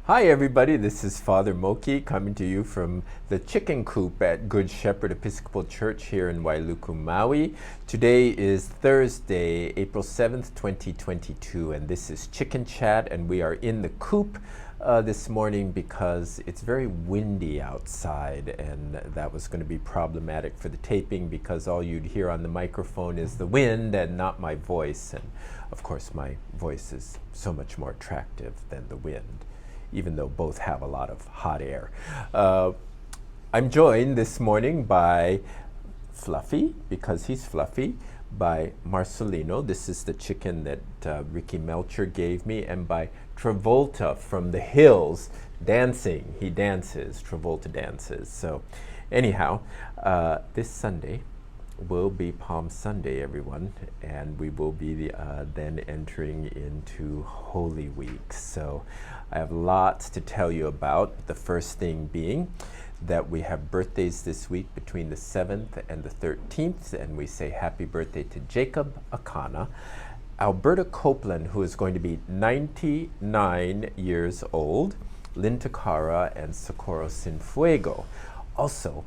Hi everybody, this is Father Moki coming to you from the chicken coop at Good Shepherd Episcopal Church here in Wailuku, Maui. Today is Thursday, April 7th, 2022, and this is Chicken Chat, and we are in the coop this morning because it's very windy outside, and that was going to be problematic for the taping because all you'd hear on the microphone is the wind and not my voice, and of course my voice is so much more attractive than the wind, even though both have a lot of hot air. I'm joined this morning by Fluffy, because he's fluffy, by Marcelino, this is the chicken that Ricky Melcher gave me, and by Travolta from the hills, dancing. He dances, Travolta dances. So anyhow, this Sunday will be Palm Sunday, everyone, and we will be then entering into Holy Week. So I have lots to tell you about. The first thing being that we have birthdays this week between the 7th and the 13th, and we say happy birthday to Jacob Akana, Alberta Copeland, who is going to be 99 years old, Lynn Takara, and Socorro Sinfuego. Also,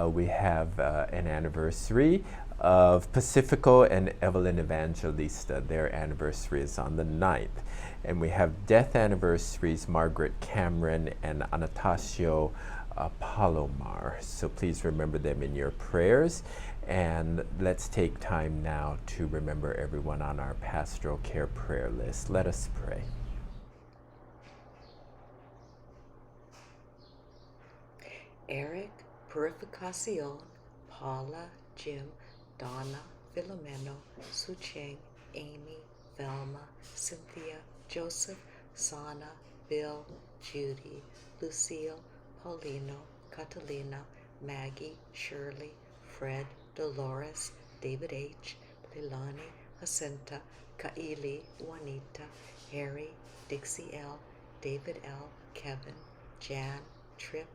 we have an anniversary of Pacifico and Evelyn Evangelista. Their anniversary is on the 9th. And we have death anniversaries, Margaret Cameron and Anastasio Palomar. So please remember them in your prayers. And let's take time now to remember everyone on our pastoral care prayer list. Let us pray. Eric, Purificacion, Paula, Jim, Donna, Filomeno, Sucheng, Amy, Velma, Cynthia, Joseph, Sana, Bill, Judy, Lucille, Paulino, Catalina, Maggie, Shirley, Fred, Dolores, David H., Leilani, Jacinta, Kaili, Juanita, Harry, Dixie L., David L., Kevin, Jan, Tripp,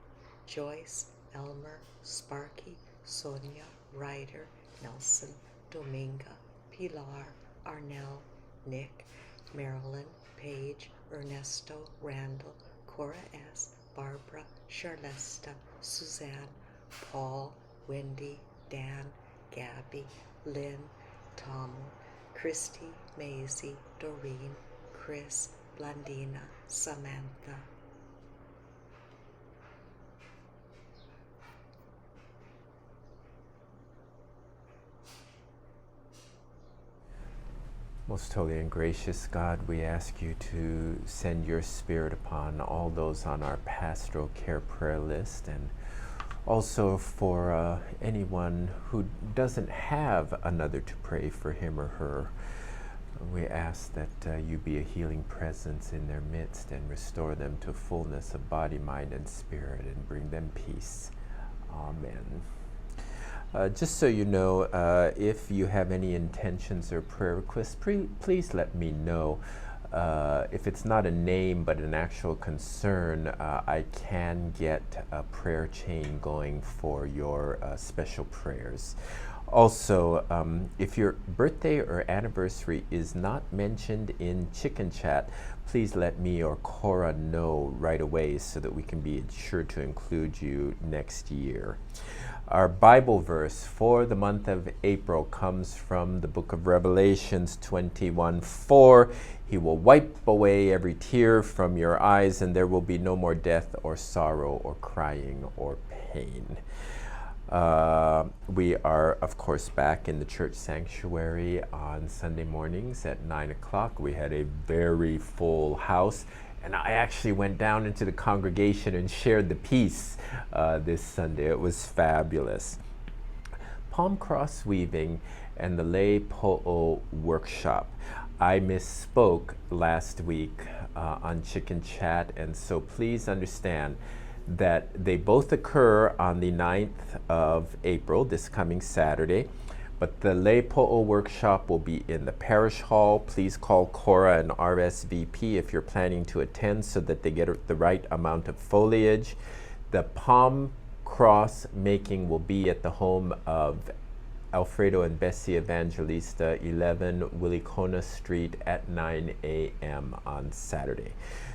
Joyce, Elmer, Sparky, Sonia, Ryder, Nelson, Dominga, Pilar, Arnell, Nick, Marilyn, Paige, Ernesto, Randall, Cora S., Barbara, Charlesta, Suzanne, Paul, Wendy, Dan, Gabby, Lynn, Tom, Christy, Maisie, Doreen, Chris, Blandina, Samantha. Most holy and gracious God, we ask you to send your Spirit upon all those on our pastoral care prayer list, and also for anyone who doesn't have another to pray for him or her. We ask that you be a healing presence in their midst and restore them to fullness of body, mind, and spirit, and bring them peace. Amen. Just so you know, if you have any intentions or prayer requests, please let me know. If it's not a name but an actual concern, I can get a prayer chain going for your special prayers. Also, if your birthday or anniversary is not mentioned in Chicken Chat, please let me or Cora know right away so that we can be sure to include you next year. Our Bible verse for the month of April comes from the book of Revelations 21:4. He will wipe away every tear from your eyes, and there will be no more death or sorrow or crying or pain. We are, of course, back in the church sanctuary on Sunday mornings at 9 o'clock. We had a very full house, and I actually went down into the congregation and shared the peace this Sunday. It was fabulous. Palm cross weaving and the lay po'o workshop. I misspoke last week on Chicken Chat, and so please understand that they both occur on the 9th of April, this coming Saturday, but the lay po'o workshop will be in the parish hall. Please call Cora and RSVP if you're planning to attend so that they get the right amount of foliage. The palm cross making will be at the home of Alfredo and Bessie Evangelista, 11 Willicona Street at 9 a.m. on Saturday.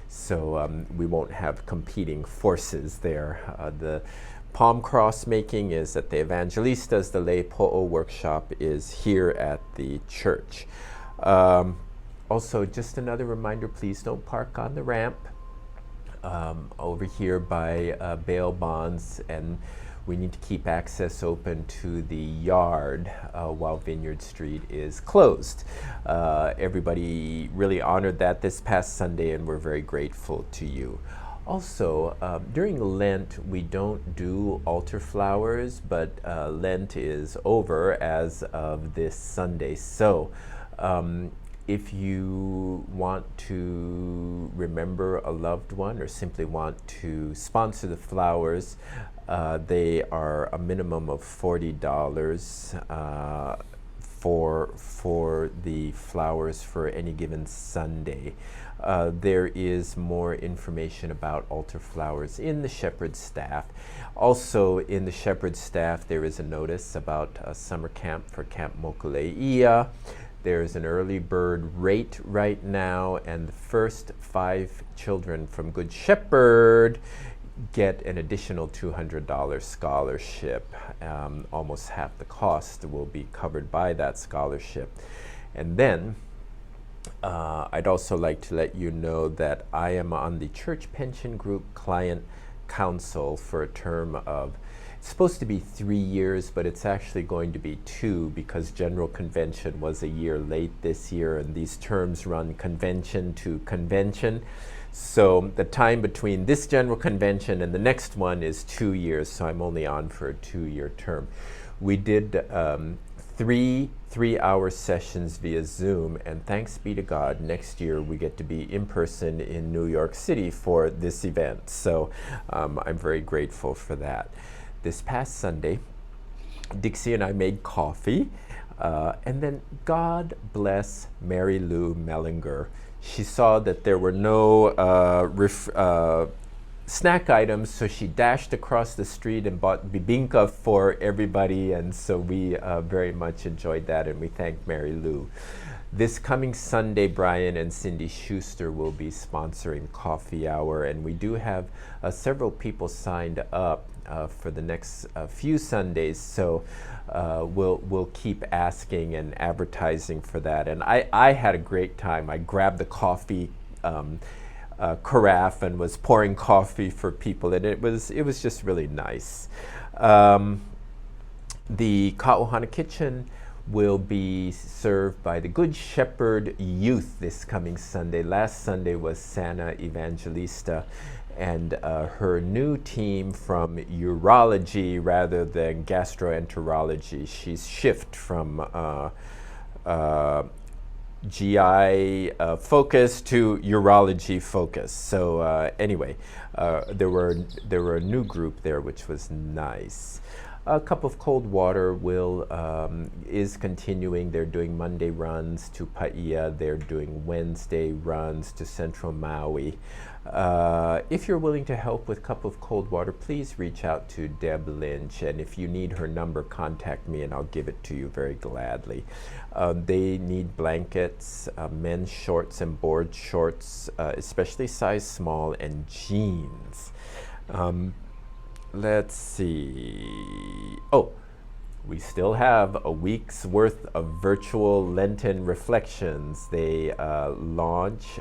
So we won't have competing forces there. The palm cross making is at the Evangelistas. The lay po'o workshop is here at the church. Also, just another reminder, please don't park on the ramp over here by bail bonds, and we need to keep access open to the yard while Vineyard Street is closed. Everybody really honored that this past Sunday, and we're very grateful to you. Also, during Lent, we don't do altar flowers, but Lent is over as of this Sunday. So if you want to remember a loved one or simply want to sponsor the flowers, they are a minimum of $40 for the flowers for any given Sunday. There is more information about altar flowers in the Shepherd staff. Also in the Shepherd staff there is a notice about a summer camp for Camp Mokule'ia. There's an early bird rate right now, and the first 5 children from Good Shepherd get an additional $200 scholarship. Almost half the cost will be covered by that scholarship. And then I'd also like to let you know that I am on the Church Pension Group Client Council for a term of, it's supposed to be 3 years, but it's actually going to be 2 because General Convention was a year late this year, and these terms run convention to convention. So the time between this General Convention and the next one is 2 years, so I'm only on for a 2-year term. We did 3 3-hour sessions via Zoom, and thanks be to God, next year we get to be in person in New York City for this event. So I'm very grateful for that. This past Sunday, Dixie and I made coffee, and then God bless Mary Lou Mellinger. She saw that there were no snack items, so she dashed across the street and bought bibinka for everybody, and so we very much enjoyed that, and we thank Mary Lou. This coming Sunday, Brian and Cindy Schuster will be sponsoring Coffee Hour, and we do have several people signed up for the next few Sundays, so we'll keep asking and advertising for that. And I had a great time. I grabbed the coffee carafe and was pouring coffee for people, and it was just really nice. The Ka'ohana Kitchen will be served by the Good Shepherd Youth this coming Sunday. Last Sunday was Santa Evangelista, and her new team from urology rather than gastroenterology. She's shifted from GI focus to urology focus. So anyway, there were a new group there, which was nice. A Cup of Cold Water is continuing. They're doing Monday runs to Paia. They're doing Wednesday runs to Central Maui. If you're willing to help with Cup of Cold Water, please reach out to Deb Lynch, and if you need her number, contact me and I'll give it to you very gladly. They need blankets, men's shorts and board shorts, especially size small, and jeans. Let's see. Oh, we still have a week's worth of virtual Lenten reflections. They launch.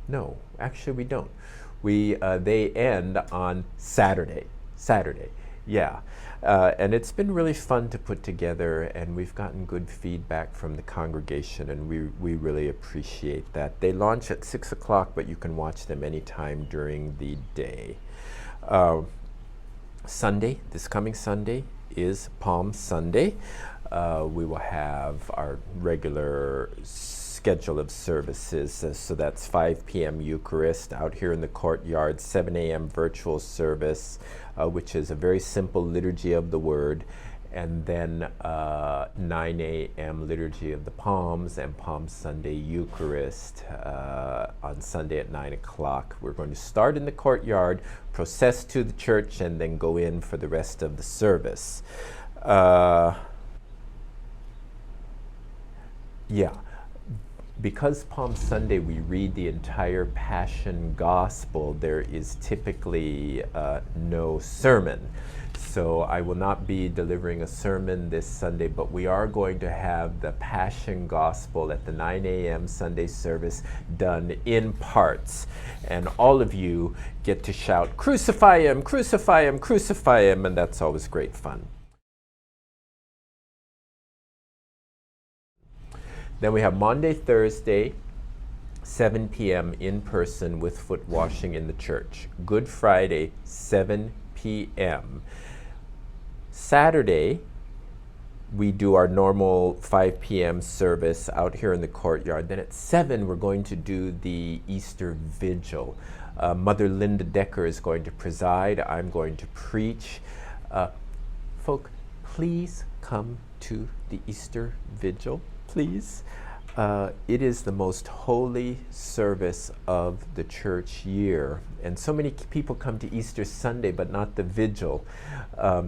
No, actually we don't. They end on Saturday. Yeah. And it's been really fun to put together, and we've gotten good feedback from the congregation, and we really appreciate that. They launch at 6 o'clock, but you can watch them anytime during the day. Sunday, this coming Sunday, is Palm Sunday. We will have our regular schedule of services. So that's 5 p.m. Eucharist out here in the courtyard, 7 a.m. virtual service, which is a very simple liturgy of the word, and then 9 a.m. Liturgy of the Palms and Palm Sunday Eucharist on Sunday at 9 o'clock. We're going to start in the courtyard, process to the church, and then go in for the rest of the service. Yeah. because Palm Sunday we read the entire Passion Gospel, there is typically no sermon. So I will not be delivering a sermon this Sunday, but we are going to have the Passion Gospel at the 9 a.m. Sunday service done in parts. And all of you get to shout, "Crucify him, crucify him, crucify him," and that's always great fun. Then we have Monday, Thursday, 7 p.m. in person with foot washing in the church. Good Friday, 7 p.m. Saturday, we do our normal 5 p.m. service out here in the courtyard. Then at 7, we're going to do the Easter Vigil. Mother Linda Decker is going to preside. I'm going to preach. Folk, please come to the Easter Vigil, please. It is the most holy service of the church year. And so many people come to Easter Sunday, but not the vigil. I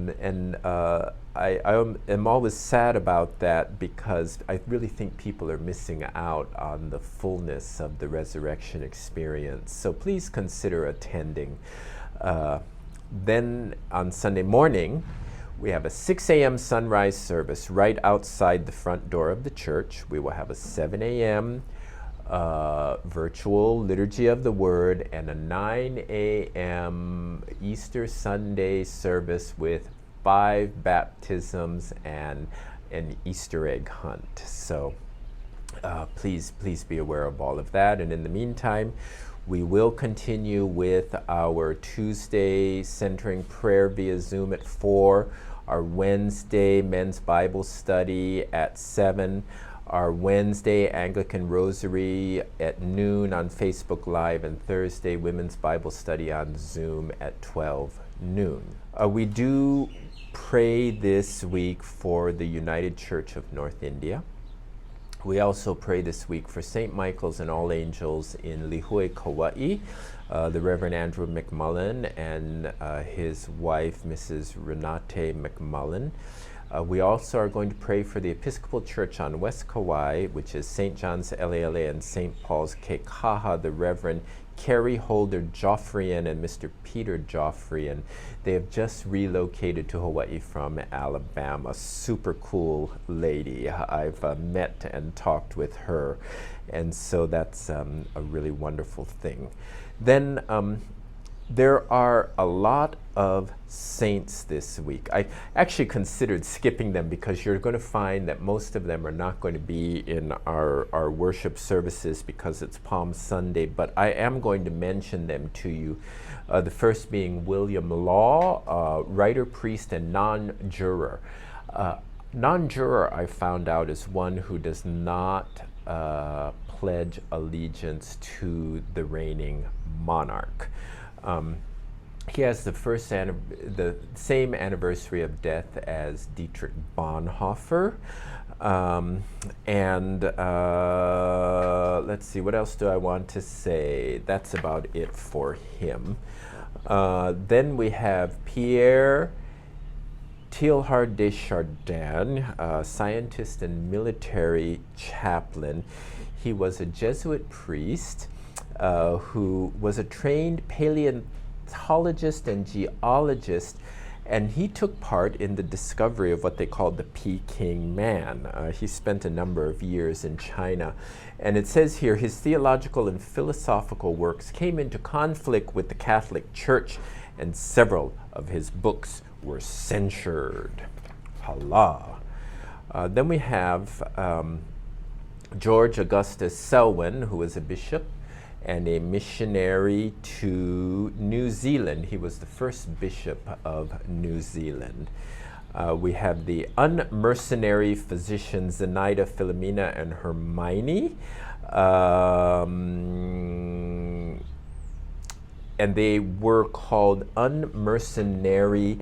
am always sad about that, because I really think people are missing out on the fullness of the resurrection experience. So please consider attending. Then on Sunday morning, we have a 6 a.m. sunrise service right outside the front door of the church. We will have a 7 a.m. Virtual Liturgy of the Word and a 9 a.m. Easter Sunday service with 5 baptisms and an Easter egg hunt. So please be aware of all of that. And in the meantime, we will continue with our Tuesday centering prayer via Zoom at 4, our Wednesday men's Bible study at 7, our Wednesday Anglican Rosary at noon on Facebook Live, and Thursday women's Bible study on Zoom at 12 noon. We do pray this week for the United Church of North India. We also pray this week for St. Michael's and All Angels in Lihue, Kauai, the Reverend Andrew McMullen and his wife, Mrs. Renate McMullen. We also are going to pray for the Episcopal Church on West Kauai, which is St. John's Eleele and St. Paul's Kekaha, the Reverend Carrie Holder Joffrian and Mr. Peter Joffrian. They have just relocated to Hawaii from Alabama. Super cool lady. I've met and talked with her, and so that's a really wonderful thing. Then there are a lot of saints this week. I actually considered skipping them because you're going to find that most of them are not going to be in our worship services because it's Palm Sunday, but I am going to mention them to you. The first being William Law, writer, priest, and non-juror. Non-juror, I found out, is one who does not pledge allegiance to the reigning monarch. He has the same anniversary of death as Dietrich Bonhoeffer. Let's see, what else do I want to say? That's about it for him. Then we have Pierre Teilhard de Chardin, scientist and military chaplain. He was a Jesuit priest who was a trained paleontologist and geologist, and he took part in the discovery of what they called the Peking Man. He spent a number of years in China, and it says here his theological and philosophical works came into conflict with the Catholic Church, and several of his books were censured. Allah. Then we have George Augustus Selwyn, who was a bishop and a missionary to New Zealand. He was the first bishop of New Zealand. We have the unmercenary physicians Zenaida, Philomena, and Hermione. And they were called unmercenary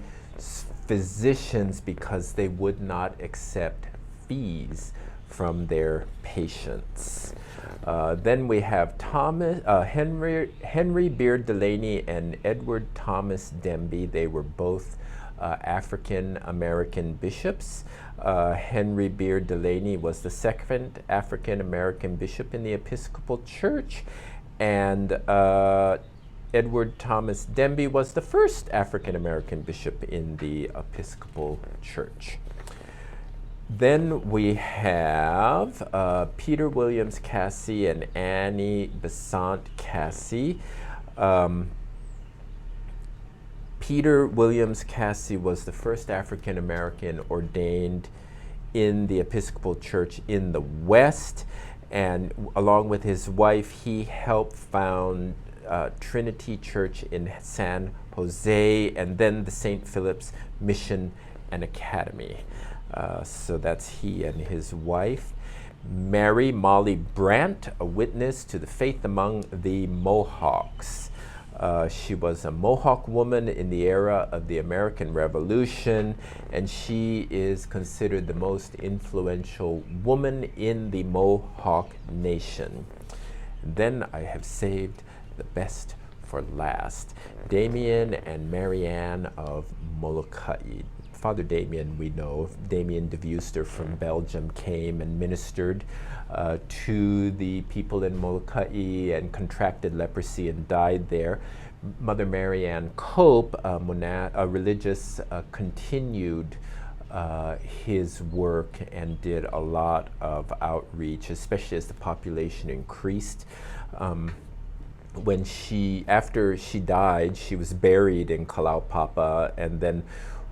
physicians because they would not accept fees from their patients. Then we have Henry Beard Delaney and Edward Thomas Demby. They were both African American bishops. Henry Beard Delaney was the second African American bishop in the Episcopal Church, and Edward Thomas Demby was the first African American bishop in the Episcopal Church. Then we have Peter Williams Cassie and Annie Besant Cassie. Peter Williams Cassie was the first African American ordained in the Episcopal Church in the West, and along with his wife, he helped found Trinity Church in San Jose, and then the St. Philip's Mission and Academy. So that's he and his wife. Mary Molly Brandt, a witness to the faith among the Mohawks. She was a Mohawk woman in the era of the American Revolution, and she is considered the most influential woman in the Mohawk Nation. Then I have saved the best for last. Damien and Marianne of Molokai. Father Damien, we know, Damien de Veuster from Belgium came and ministered to the people in Molokai and contracted leprosy and died there. Mother Marianne Cope, a religious, continued his work and did a lot of outreach, especially as the population increased. After she died, she was buried in Kalaupapa, and then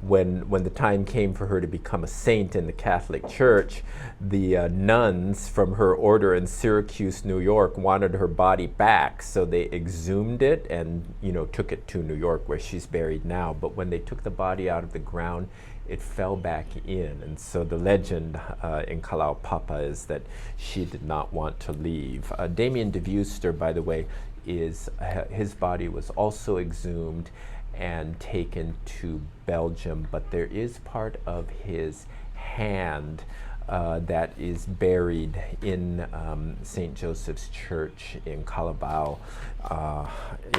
when the time came for her to become a saint in the Catholic Church, the nuns from her order in Syracuse, New York, wanted her body back, so they exhumed it and took it to New York, where she's buried now. But when they took the body out of the ground, it fell back in, and so the legend in Kalaupapa is that she did not want to leave. Damien de Veuster, by the way, his body was also exhumed and taken to Belgium, but there is part of his hand that is buried in St. Joseph's Church in Calabao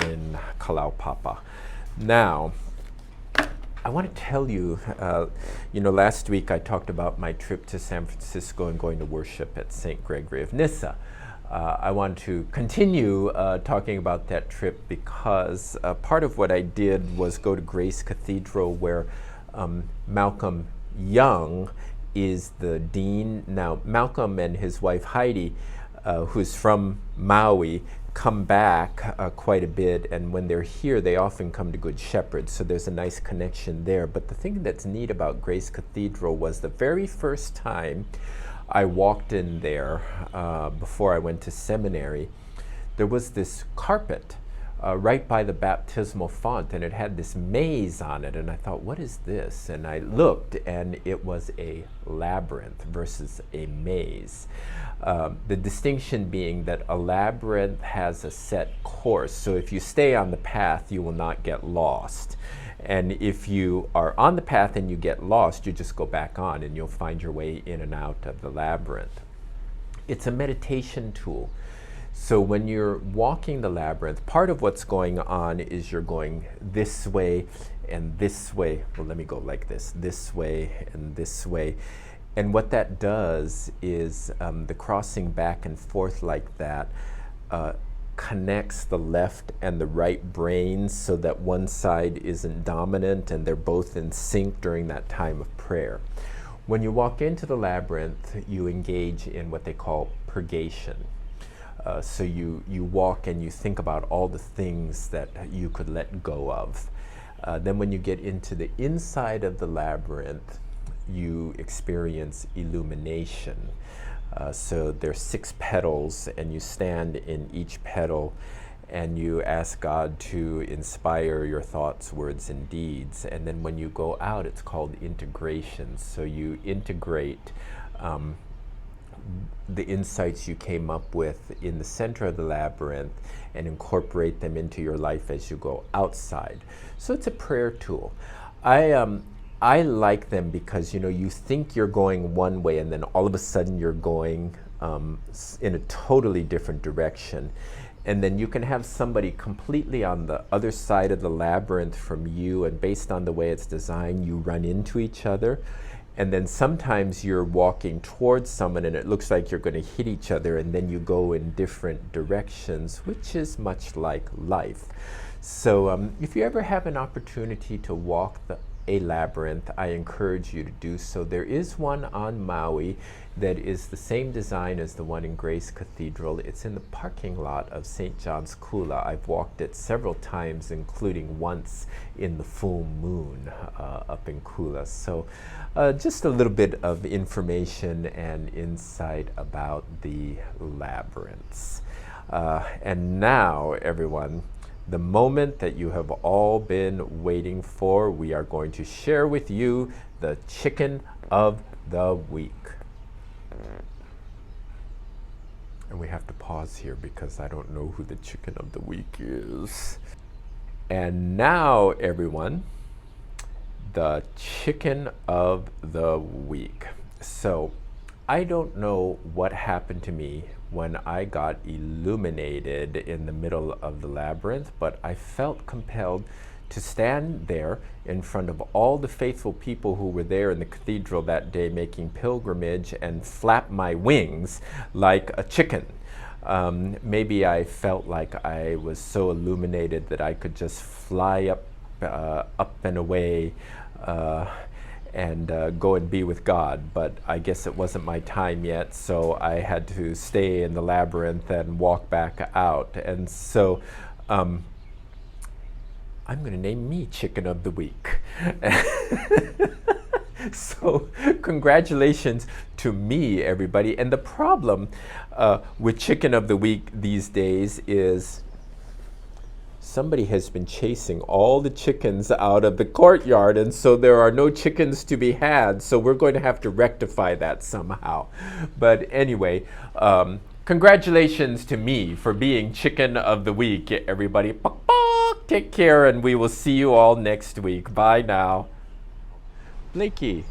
in Kalaupapa. Now, I want to tell you, last week I talked about my trip to San Francisco and going to worship at St. Gregory of Nyssa. I want to continue talking about that trip because part of what I did was go to Grace Cathedral, where Malcolm Young is the dean. Now, Malcolm and his wife Heidi, who's from Maui, come back quite a bit, and when they're here, they often come to Good Shepherd, so there's a nice connection there. But the thing that's neat about Grace Cathedral was the very first time I walked in there before I went to seminary, there was this carpet right by the baptismal font, and it had this maze on it, and I thought, what is this? And I looked, and it was a labyrinth versus a maze. The distinction being that a labyrinth has a set course, so if you stay on the path, you will not get lost. And if you are on the path and you get lost, you just go back on and you'll find your way in and out of the labyrinth. It's a meditation tool. So when you're walking the labyrinth, part of what's going on is you're going this way and this way. Well, let me go like this way and this way. And what that does is the crossing back and forth like that connects the left and the right brains so that one side isn't dominant and they're both in sync during that time of prayer. When you walk into the labyrinth, you engage in what they call purgation. So you walk and you think about all the things that you could let go of. Then when you get into the inside of the labyrinth, you experience illumination. So there's 6 petals, and you stand in each petal and you ask God to inspire your thoughts, words, and deeds. And then when you go out, it's called integration. So you integrate the insights you came up with in the center of the labyrinth and incorporate them into your life as you go outside. So it's a prayer tool. I like them because, you think you're going one way and then all of a sudden you're going in a totally different direction. And then you can have somebody completely on the other side of the labyrinth from you, and based on the way it's designed, you run into each other. And then sometimes you're walking towards someone and it looks like you're going to hit each other, and then you go in different directions, which is much like life. So if you ever have an opportunity to walk a labyrinth, I encourage you to do so. There is one on Maui that is the same design as the one in Grace Cathedral. It's in the parking lot of St. John's Kula. I've walked it several times, including once in the full moon up in Kula. So just a little bit of information and insight about the labyrinths. And now, everyone, the moment that you have all been waiting for, we are going to share with you the chicken of the week. And we have to pause here because I don't know who the chicken of the week is. And now, everyone, the chicken of the week. So I don't know what happened to me when I got illuminated in the middle of the labyrinth, but I felt compelled to stand there in front of all the faithful people who were there in the cathedral that day making pilgrimage and flap my wings like a chicken. Maybe I felt like I was so illuminated that I could just fly up and away and go and be with God, but I guess it wasn't my time yet, so I had to stay in the labyrinth and walk back out. And so I'm going to name me Chicken of the Week. So congratulations to me, everybody. And the problem with Chicken of the Week these days is somebody has been chasing all the chickens out of the courtyard, and so there are no chickens to be had. So we're going to have to rectify that somehow. But anyway, congratulations to me for being Chicken of the Week, everybody. Take care, and we will see you all next week. Bye now. Blakey.